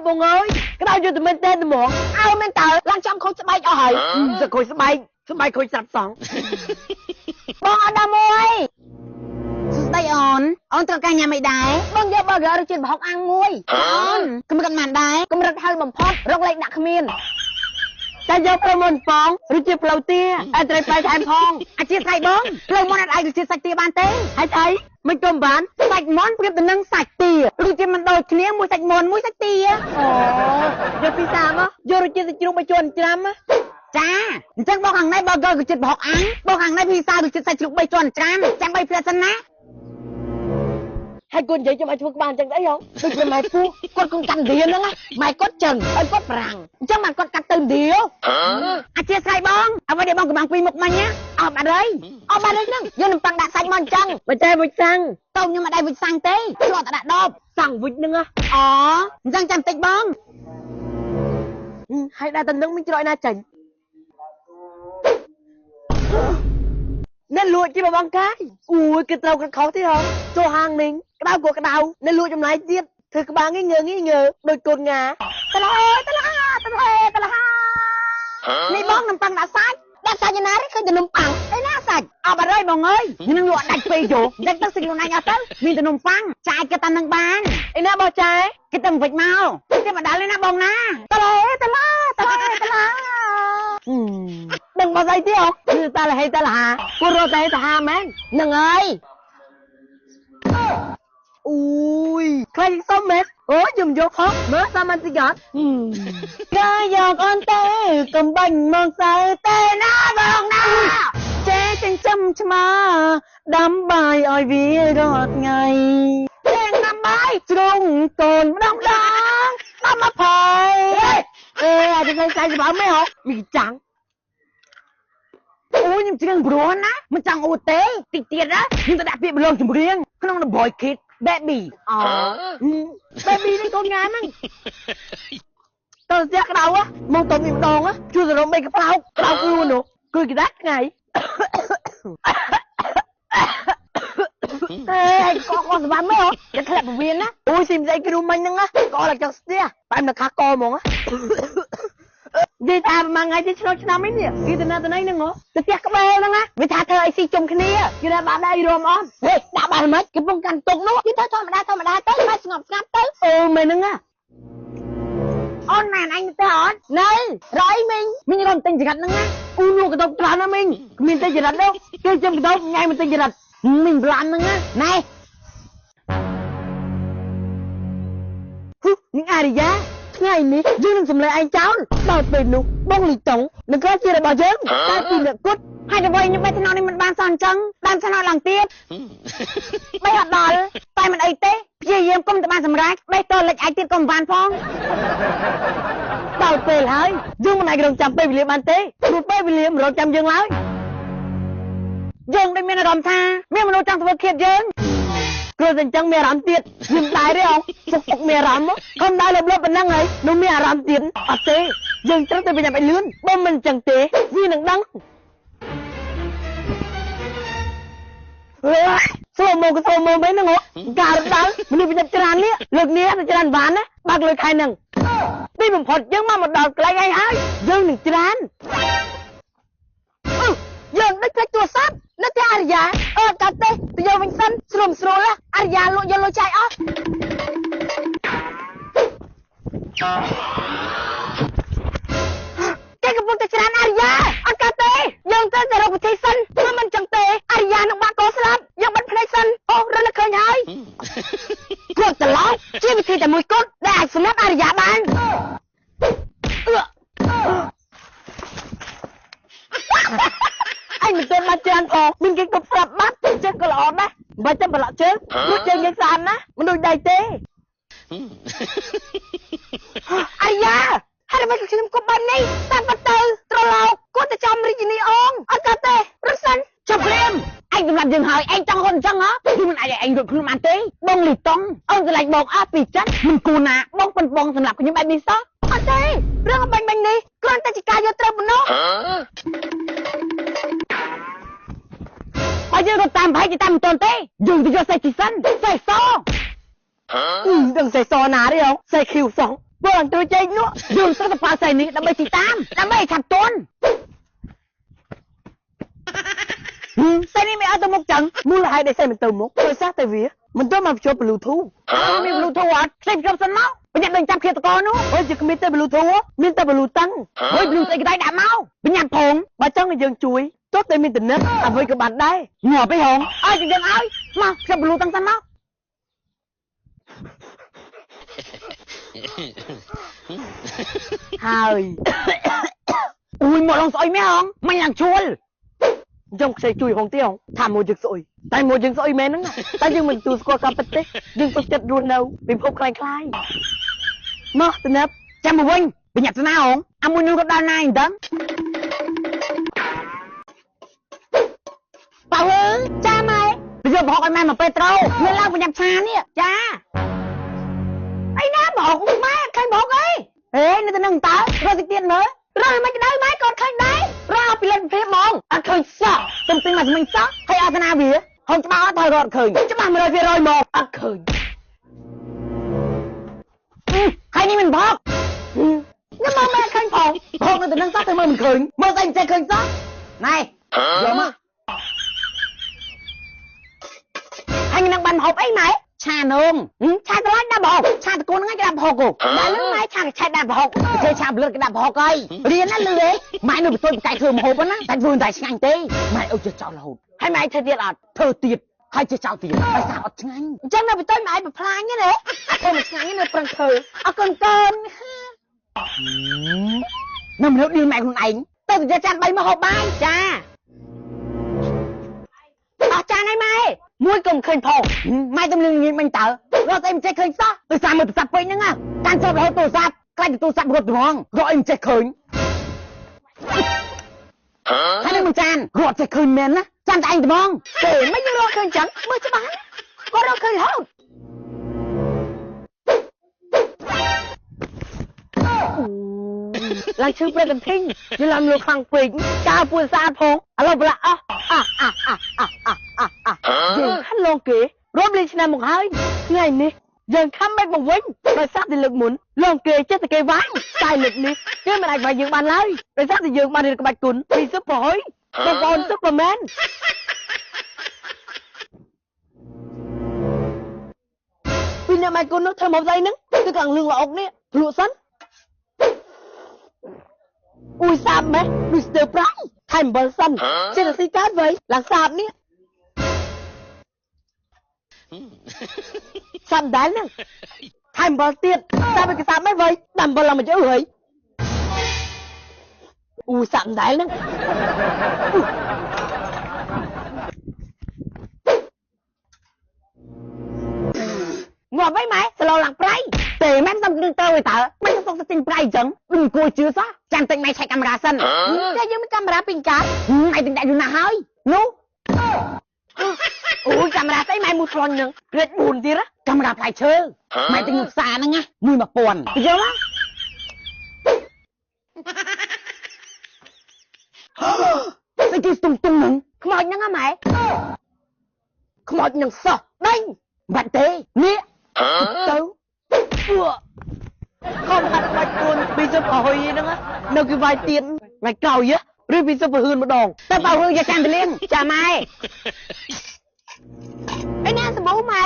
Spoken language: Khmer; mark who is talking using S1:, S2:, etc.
S1: បងអើយក្តៅយល់តែមែនទេហ្មងអើមែនតើឡើងចាំខូចស្បែកអស់ហើយទៅខូចស្បែកខូចសាប់សងបងអត់ដល់មួយស្ដីអូនត្រូវការញ៉ាំអីដែរបងយកបើរកជាតិប្រហុកអាំងមួយអូនកម្រិតមិនដែរកម្រិតហៅបំផុតរកលេខដាក់គ្មានតែយកផ្លូវមុនបងឬជាផ្លូវទាអត់ត្រូវបែកថែមផងអាជាស្អីបងផ្លូវមុនអត់អាចជាសាច់ទាបានទេហើយស្អីមិនគុំបានសាច់មុនប្រៀបទៅនឹងសាច់ទាឬជាមិនដូចគ្នាមួយសាច់មុនមួយសាច់ទាអូយកពីសាមកយករសជាតិសាច់ជ្រូកមកជន់ច្រាំចាអញ្ចឹងបងខាងនេះបើកចិត្តប្រហុកអាំងបងខាងនេះពីសារសជាតិសាច់ជ្រូក3ជាន់ច្រាំចាំ3ផ្លែសិនណាហើយគាត់និយាយចាំឲ្យធ្វើក្បាលអញ្ចឹងអីហ៎ដូចប្រម៉ែពូគាត់គង់កាន់រៀនហ្នឹងម៉ែគាត់ចឹងឲ្យគាត់ប្រាំងអញ្ចឹងបានគាត់កាត់ទៅឌីអាជាស្រ័យបងអ្វីដែលបងកំបាំងពីមុខមិញណាអស់បាត់ហើយហ្នឹងយកនំប៉័ងដាក់សាច់មកអញ្ចឹងមិនតែវិចសាំងតោខ្ញុំមិនដែរវិចសាំងទេជាប់តែដាក់ដបសាំងវិចហ្នឹងអូអញ្ចឹងចាំតិចបងហើយដាក់ទៅនឹងមិនច្រកណាចាញ់អ្នកលួចជាបងកាយអូយគេត្រូវគាត់ខុសទេហ៎ចូលហាងនេះក្តៅក៏ក្តៅអ្នកលួចចំណាយទៀតធ្វើក្បាលងើដូចកូនងាតឡនេះបងនំប៉័ងដាក់សាច់យ៉ាងណាទេឃើញតែនំប៉័ងឯណាសាច់អត់បាត់ហើយបងអើយនឹងលក់ដាច់ពេកយោដឹកទៅសិខ្លួនឯងអត់ទៅមានតែនំប៉័ងចាយគេតានឹងបានឯណាបោះចាយគេទៅវិចមកគេមកដល់ណាបងណាតឡដឹងមកស្អីទៀតគឺតាលហេតាលហាគូរត់តែតាហាមែននឹងហើយអូយខ្លាចសុំមែនអូខ្ញុំយកហោះមើលសាមញ្ញតិចអត់កាយកអនទេកំបាញ់មកសៅទេណាបងណាចេះចិញ្ចឹមឆ្មាដាំបាយឲ្យវារាល់ថ្ងៃចេះដាំបាយជ្រុងកូនម្ដងតាមមកផៃអាចទៅใส่สบายไม่ហ៎มีจังអូយខ្ញុំច្រៀងព្រោះណាមិនចង់អួតទេតិចទៀតណាខ្ញុំទៅដាក់ពាក្យបលងចម្រៀងក្នុង The Boy Kid Baby Baby នេះកូនងាហ្នឹងទៅស្ទះក្តៅមកទៅមានម្ដងជួយសរំបីកផ្លោកក្តៅខ្លួននោះគឺគេដាក់ថ្ងៃឯងក៏ស្បាំមែនហ៎តែធ្លាក់ពវៀនណាអូយស៊ីមស្អីគ្រូមិញហ្នឹងក៏ឡើងចង់ស្ទះបែបនៅខាកហ្មងនិយាយថាមួយថ្ងៃទៅឆ្នាំអីនេះគេទៅណាទៅណីហ្នឹងហ៎ទៅផ្ទះក្បែរហ្នឹងណាវាថាធ្វើអីស៊ីជុំគ្នាគេថាបានដៃរមអត់ហេដាក់បានមិនគេពងកាន់ទុកនោះគេទៅធម្មតាទៅហើយស្ងប់ស្ងាត់ទៅអូមែនហ្នឹងណាអូនម៉ែអញទៅអត់នៅរយមីងរំទិញចង្កាត់ហ្នឹងណាអូលក់កតុកច្រើនណាមីងគ្មានទិញចង្កាត់đâuគេចាំកតុកញ៉ៃមិនទិញចង្កាត់មីងប្លាន់ហ្នឹងណាណែនឹងអារិយាថ្ងៃនេះយើងនឹងសម្លែងឯងចោលដល់ពេលនោះបងលីតុងនឹងក្លាយជារបស់យើងតែពីអ្នកគុតហើយទៅវិញខ្ញុំបែរថ្នោតនេះមិនបានសអញ្ចឹងបានថ្នោតឡើងទៀតបីអត់ដល់តែមិនអីទេព្យាយាមកុំទៅបានសម្រេចបេះតលិចឯងទៀតក៏មិនបានផងដល់ពេលហើយយើងមិនអាចរងចាំពេលវេលាបានទេព្រោះពេលវេលាមិនរងចាំយើងឡើយយើងដូចមានអារម្មណ៍ថាមានមនុស្សចង់ធ្វើឃាតយើងព្រោះតែអញ្ចឹងមានអារម្មណ៍ទៀតយើងដែរទេអូសុកមានអារម្មណ៍កុំដែរលបប៉ុណ្ណឹងហើយនោះមានអារម្មណ៍ទៀតអត់ទេយើងត្រូវតែញ៉ាំឲ្យលឿនបើមិនអញ្ចឹងទេវានឹងដឹងសូមមកវិញហ្នឹងការរត់ដល់មនុស្សវិញ្ញាណច្រើននេះលើកនេះទៅច្រើនបានណាបើកលើខែហ្នឹងទីបំផុតយើងមកដល់កន្លែងឯងហើយយើងនឹងច្រើនយើងដឹកផ្លេចទូរស័ព្ទនៅទីអារិយាកាត់ទេទៅយកវិញសិនស្រួលអារិយាលក់យកលុយចាយអស់គេកំពុងតែច្រើនអារិយាអត់កាត់ទេយើងត្រូវតែរកវិធីសិនព្រោះមិនចឹងទេអារិយានឹងបាក់កោស្លាប់យើងបាត់ភ្នែកសិនអូរត់នឹកឃើញហើយគាត់ច្រឡំជាវិធីតែមួយគត់ដែលអាចសម្លាប់អារិយាបានអញមិនទាន់បានច្រើនផងមានគេក៏ប្រាប់បាត់ចេះក៏ល្អដែរមិនចាំប្រឡក់ជើងព្រោះជើងយើងស្អាតណាមិនដូចដៃទេអាយ៉ាហើយមិនខ្ញុំគប់បាននេះតាមបាត់ទៅត្រឡោកគាត់ទៅចំរាជនីអងអត់កើតទេរត់សិនចាប់ព្រាមឯងសម្រាប់យើងហើយឯងចង់ហ៊ុនអញ្ចឹងហ៎គឺមិនអាចឯងរត់ខ្លួនបានទេបងលីតុងអូនឆ្លាញ់បងអស់ពីចិត្តមិនគូណាបងប៉ុនបងសម្រាប់ខ្ញុំបែបនេះសោះអត់ទេរឿងបាញ់នេះគ្រាន់តែជាការយកត្រូវប៉ុណ្ណោះបើយើងរត់តាមប្រហែលជាតាមមិនទាន់ទេយើងទៅយកសេះជីសិនសេះសដឹងសេះសណាទេអូសេះឃីវសង បងត្រូវចេញនោះយើងស្រុកទៅប៉ាសៃនេះដើម្បីទីតាមដើម្បីឆាប់ទន់សៃនេះមិនអត់ទៅមុខចឹងមូលហេតុដែលសៃមិនទៅមុខដោយសារតែវាមិនទៅមកភ្ជាប់ Bluetooth មាន Bluetooth អត់ផ្សេងភ្ជាប់សិនមកបញ្ញាប់ដឹងចាំឃាតកោនោះអូជាគ្មានតែ Bluetooth មានតែ Bluetooth តាំងអូយ Bluetooth អីក៏ได้ដាក់មកបញ្ញាប់ផងបើចឹងយើងជួយទោះតែមានតំណែងអ្វីក៏បានដែរងាប់ឯហងឲ្យយើងឲ្យមកភ្ជាប់ Bluetooth តាំងសិនមកហើយអូយមកឡងស្អុយមែនហងមិនយ៉ាងជួលយើងខ្ចីជួយហងទៀតហងថាមកយើងស្អុយតែមកយើងស្អុយមែនហ្នឹងតែយើងមិនទទួលស្គាល់ការពិតទេយើងទុកចិត្តរស់នៅពិភពคล้ายៗមកតំណែងចាំមកវិញបញ្ញាប់ទៅណាហងអាមួយនឹងរត់ដល់ណាអញ្ចឹងប៉ៅអើយចាម៉ែទៅយកប្រហុកឲ្យម៉ែមកពេត្រូមានឡើងបញ្ញាប់ឆានេះចាអីណាប្រហុកម៉ែឃើញប្រហុកអីហេនៅទៅនឹងតើរត់តិចទៀតមើលរត់មិនក្តៅម៉ែក៏ឃើញដែររត់ពីលិតព្រាបហ្មងអត់ឃើញសោះទំទិញមកស្មិញសោះហើយអត់ណាវាហងច្បាស់អត់ហើយរត់ឃើញច្បាស់ 100% មកអត់ឃើញហើយនេះមិនប្រហុកខ្ញុំមកម៉ែឃើញផងប្រហុកនៅទៅនឹងសោះតែមើលមិនឃើញមើលស្អីមិនចេះឃើញសោះណែយកមកហើយនឹងបានហូបអីម៉ែឆានងឆាត្រឡាញ់ដាក់ប្រហុកឆាតកូនហ្នឹងគេដាក់ប្រហុកដល់ហ្នឹងម៉ែឆាឆែកដាក់ប្រហុកគេឆាប្លឹកគេដាក់ប្រហុកហើយរៀនណាលឺទេម៉ែនៅបន្ទប់កែធ្វើម្ហូបណាតែធ្វើតែឆ្ងាញ់ទេម៉ែអុជចោលរហូតហើយម៉ែធ្វើទៀតអត់ធ្វើទៀតហើយចេះចោលទៀតហើយសាអត់ឆ្ងាញ់អញ្ចឹងនៅបន្ទប់ម៉ែប្រផ្លាញទេណាអត់ធ្វើមិនឆ្ងាញ់ទេនៅប្រឹងធ្វើអត់កូនកូននៅមនុស្សឌីលម៉ែខ្លួនឯងទៅទៅចាន3មកហូបបាយចាអស់ចានហើយម៉ែមួយកុំឃើញផងម៉ែទំលឹងញៀនមិញតើរត់អីមិនចេះឃើញសោះដោយសារមើលទូរស័ព្ទពេកហ្នឹងកាន់ចូលរហូតទូរស័ព្ទខ្លាចទូរស័ព្ទរត់ហ្មងរត់អីមិនចេះឃើញហើយនឹងមួយចានរត់ចេះឃើញមែនណាចានតែឯងត្មងទេមិនយើងរត់ឃើញចឹងមើលច្បាស់គាត់រត់ឃើញរហូតឡើងឈឺព្រឹកកន្ធីងយល់ឡើងលួខ្លាំងពេកចោលពួយស្អាតផងឥឡូវប្រឡាក់អស់យើងខាត់លងគេរួមលេងឆ្នាំមកហើយថ្ងៃនេះយើងខំបែកមកវិញដោយសារតែលើកមុនលងគេចេះតែគេវាយតែលើកនេះគេមិនអាចវាយយើងបានឡើយដោយសារតែយើងបានរៀនក្បាច់គុណពីស៊ុបប្រហុយបងប្អូនស៊ុបប្រមែនពីអ្នកម៉ែគុណនោះធ្វើមកស្អីហ្នឹងគឺខាងលឿងល្អុកនេះភ្លក់សិនអូយសាបម៉េះដូចស្ទើរប្រាំថែមអំបិលសិនចេះតែស៊ីកើតវិញឡើងសាបនេះសាប់ដែរហ្នឹងថែមអំបិលទៀតសាប់ឲ្យគេសាប់មិនវិញដាក់អំបិលឡើងមកជើហើយអូយសាប់ដែរហ្នឹងងាប់វិញម៉ែស្លោឡើងប្រៃទេម៉ែមិនទៅទៅឯតើមិនសុខទៅទិញប្រៃអញ្ចឹងមិនគួរជឿសោះចាំទិញម៉ែឆែកកាមេរ៉ាសិនតែយើងមានកាមេរ៉ាពីកាតម៉ែទិញដាក់យូរណាស់ហើយនោះអូយកាមេរ៉ាស្អីម៉ែមួយឆ្លន់ហ្នឹងក្រិច4ទៀតកាមេរ៉ាផ្លែឈើម៉ែទិញផ្សារហ្នឹងណា11000យល់ទេស្អីគេស្ទុំហ្នឹងខ្មោចហ្នឹងហ៎ម៉ែខ្មោចនឹងសោះដេញបាត់ទេនេះទៅខំហាត់បាច់គូនពីសុបអហុយហ្នឹងនៅគេវាយទៀតថ្ងៃក្រោយឬពីសុបហឿនម្ដងតែបើហឿនយកចាំទៅលៀងចាម៉ែឯណាសម្បូរម៉ែ